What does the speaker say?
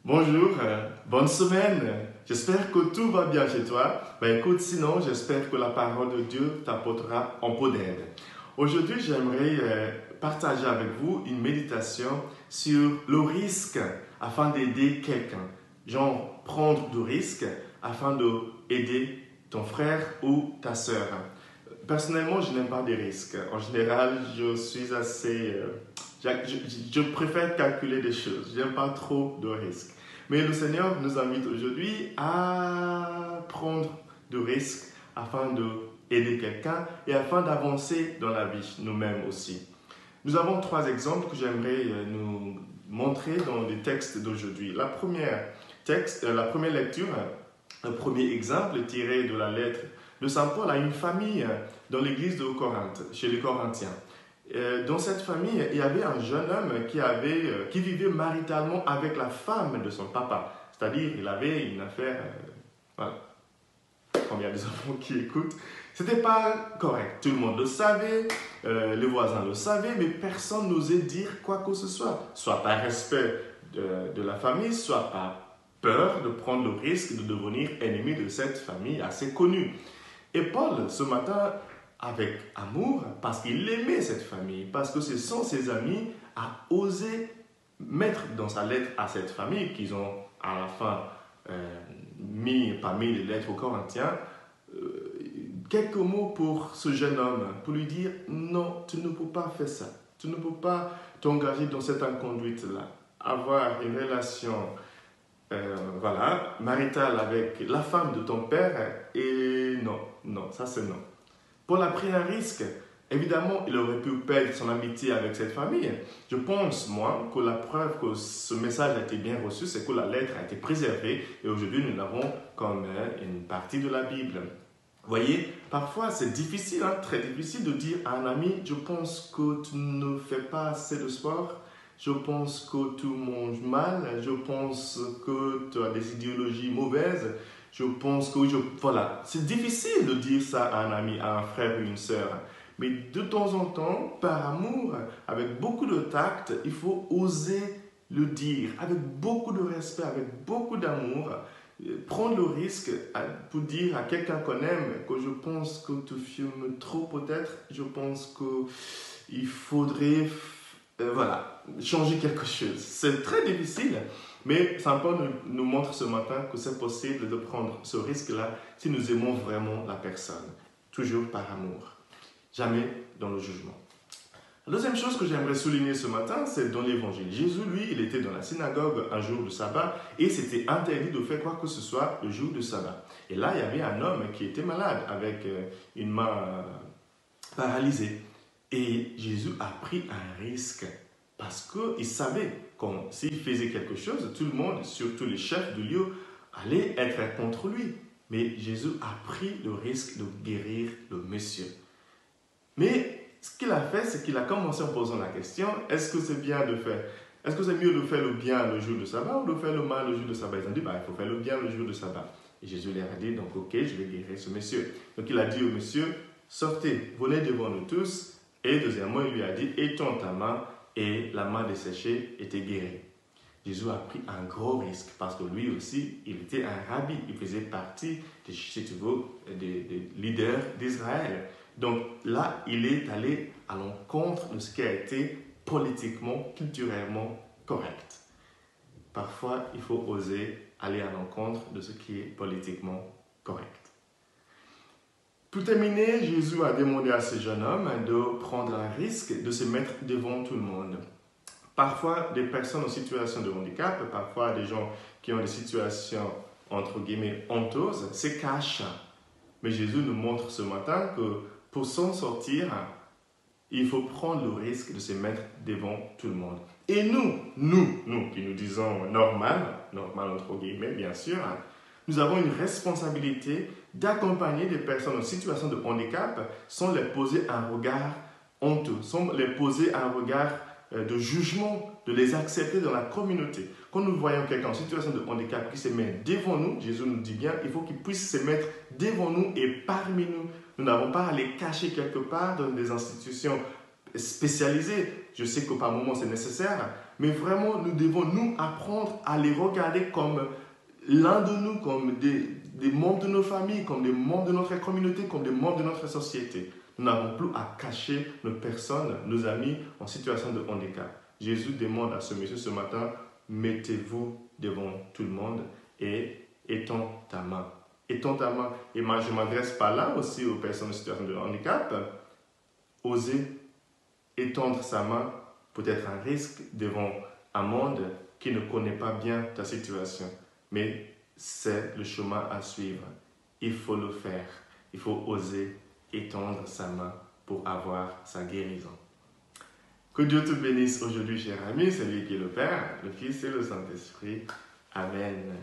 Bonjour, bonne semaine. J'espère que tout va bien chez toi. Écoute, sinon, j'espère que la parole de Dieu t'apportera un peu d'aide. Aujourd'hui, j'aimerais partager avec vous une méditation sur le risque afin d'aider quelqu'un. Genre, prendre du risque afin d'aider ton frère ou ta sœur. Personnellement, je n'aime pas des risques. En général, je suis assez... je préfère calculer des choses. Je n'aime pas trop de risques. Mais le Seigneur nous invite aujourd'hui à prendre de risques afin d'aider quelqu'un et afin d'avancer dans la vie nous-mêmes aussi. Nous avons trois exemples que j'aimerais nous montrer dans les textes d'aujourd'hui. La première lecture, le premier exemple tiré de la lettre de Saint Paul à une famille dans l'église de Corinthe, chez les Corinthiens. Dans cette famille, il y avait un jeune homme qui vivait maritalement avec la femme de son papa. C'est-à-dire, il avait une affaire... voilà. Comme il y a des enfants qui écoutent, c'était pas correct. Tout le monde le savait, les voisins le savaient, mais personne n'osait dire quoi que ce soit. Soit par respect de la famille, soit par peur de prendre le risque de devenir ennemi de cette famille assez connue. Et Paul, ce matin, avec amour, parce qu'il aimait cette famille, parce que ce sont ses amis, a osé mettre dans sa lettre à cette famille, qu'ils ont à la fin parmi les lettres aux Corinthiens, quelques mots pour ce jeune homme, pour lui dire non, tu ne peux pas faire ça, tu ne peux pas t'engager dans cette inconduite-là, avoir une relation maritale avec la femme de ton père, et non, ça c'est non. Paul a pris un risque. Évidemment, il aurait pu perdre son amitié avec cette famille. Je pense, moi, que la preuve que ce message a été bien reçu, c'est que la lettre a été préservée et aujourd'hui, nous l'avons comme une partie de la Bible. Vous voyez, parfois, c'est difficile, très difficile de dire à un ami, je pense que tu ne fais pas assez de sport, je pense que tu manges mal, je pense que tu as des idéologies mauvaises, je pense que... Voilà, c'est difficile de dire ça à un ami, à un frère ou une sœur. Mais de temps en temps, par amour, avec beaucoup de tact, il faut oser le dire, avec beaucoup de respect, avec beaucoup d'amour, prendre le risque pour dire à quelqu'un qu'on aime que je pense que tu fumes trop peut-être, je pense qu'il faudrait changer quelque chose. C'est très difficile, mais Saint Paul nous montre ce matin que c'est possible de prendre ce risque-là si nous aimons vraiment la personne, toujours par amour. Jamais dans le jugement. La deuxième chose que j'aimerais souligner ce matin, c'est dans l'évangile. Jésus, lui, il était dans la synagogue un jour de sabbat et c'était interdit de faire quoi que ce soit le jour de sabbat. Et là, il y avait un homme qui était malade avec une main paralysée. Et Jésus a pris un risque parce qu'il savait que s'il faisait quelque chose, tout le monde, surtout les chefs du lieu, allaient être contre lui. Mais Jésus a pris le risque de guérir le monsieur. Mais ce qu'il a fait, c'est qu'il a commencé en posant la question, est-ce que c'est mieux de faire le bien le jour de sabbat ou de faire le mal le jour de sabbat? Ils ont dit, il faut faire le bien le jour de sabbat. Et Jésus leur a dit, donc ok, je vais guérir ce monsieur. Donc il a dit au monsieur, sortez, venez devant nous tous. Et deuxièmement, il lui a dit, étends ta main, et la main desséchée était guérie. Jésus a pris un gros risque parce que lui aussi, il était un rabbi. Il faisait partie, des leaders d'Israël. Donc là, il est allé à l'encontre de ce qui a été politiquement, culturellement correct. Parfois, il faut oser aller à l'encontre de ce qui est politiquement correct. Pour terminer, Jésus a demandé à ce jeune homme de prendre un risque, de se mettre devant tout le monde. Parfois, des personnes en situation de handicap, parfois des gens qui ont des situations, entre guillemets, honteuses, se cachent. Mais Jésus nous montre ce matin que pour s'en sortir, il faut prendre le risque de se mettre devant tout le monde. Et nous qui nous disons normal entre guillemets, bien sûr, nous avons une responsabilité d'accompagner des personnes en situation de handicap sans les poser un regard honteux, sans les poser un regard de jugement, de les accepter dans la communauté. Quand nous voyons quelqu'un en situation de handicap qui se met devant nous, Jésus nous dit bien, il faut qu'il puisse se mettre devant nous et parmi nous. Nous n'avons pas à les cacher quelque part dans des institutions spécialisées. Je sais que par moments c'est nécessaire, Mais vraiment, nous devons nous apprendre à les regarder comme l'un de nous, comme des membres de nos familles, comme des membres de notre communauté, comme des membres de notre société. Nous n'avons plus à cacher nos personnes, nos amis en situation de handicap. Jésus demande à ce monsieur ce matin, mettez-vous devant tout le monde et étends ta main. Étends ta main. Et moi, je m'adresse pas là aussi aux personnes en situation de handicap. Oser étendre sa main peut être un risque devant un monde qui ne connaît pas bien ta situation. Mais c'est le chemin à suivre. Il faut le faire. Il faut oser étendre sa main pour avoir sa guérison. Que Dieu te bénisse aujourd'hui, cher ami. C'est lui qui est le Père, le Fils et le Saint-Esprit. Amen.